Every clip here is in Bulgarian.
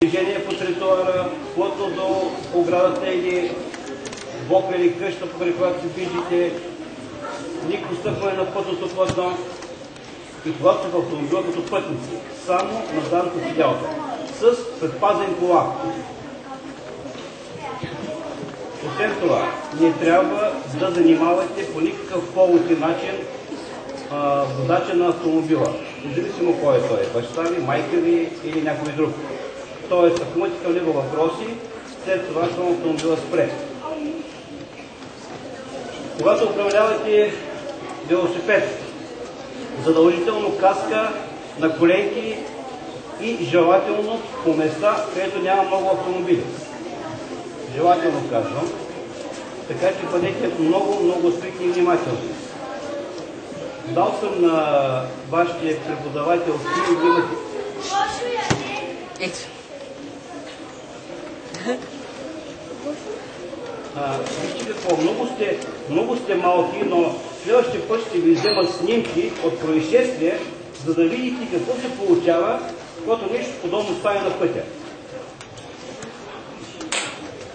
Движение по тротуара, плътно до оградата или блока или къща, покрай която се движите, никакво стъпване на пътното платно и когато сте в автомобила като пътници, само на задната седалка, с предпазен колан. Освен това, не трябва да занимавате по никакъв повод и начин водача на автомобила, независимо кой е той, баща ви, майка ви или някой друг. Тоест, ако имате към въпроси, след това към автомобила спре. Когато управлявате велосипед, задължително каска на коленки и желателно по места, където няма много автомобили. Желателно казвам, така че бъдете много стрикни и внимателни. Дал съм на вашите преподавателски и имате... Вижте какво, много сте малки, но следващия път ще ви вземат снимки от происшествие, за да видите какво се получава, когато нещо подобно стане на пътя.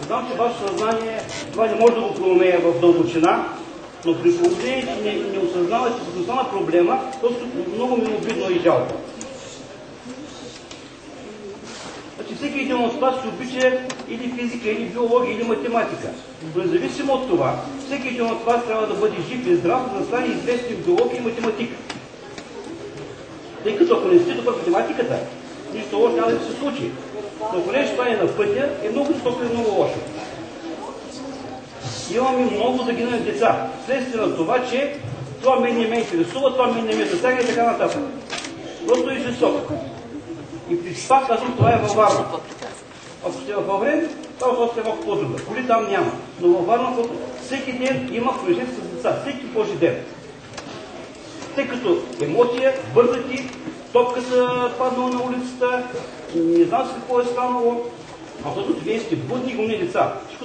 Знам, че вашето съзнание това не може да го проумее в дълбочина, но при положение, че не осъзнавате същността на проблема, просто много ми е обидно и жалко. Значи всеки един от вас ще обича или физика, или биология, или математика. Но независимо от това, всеки един от вас трябва да бъде жив и здрав, за да стане известен в биология и математика. Тъй като ако не сте добър в математиката, нищо лошо няма да се случи. Но ако нещо стане на пътя, е много жестоко и много лошо. Имаме много загинали деца, вследствие на това, че това мен не ме интересува, това мен не ме засяга и така нататък. Просто е жестоко. И при това казвам, това е във Варна. Ако сте във Ваврен, там още е малко по-друга. Коли там няма. Но във Варна всеки ден има происшествия с деца. Всеки Божи ден. Тъй като емоция, бързати, топката паднала на улицата, не знам с какво е станало, а защото вие сте будни и умни деца.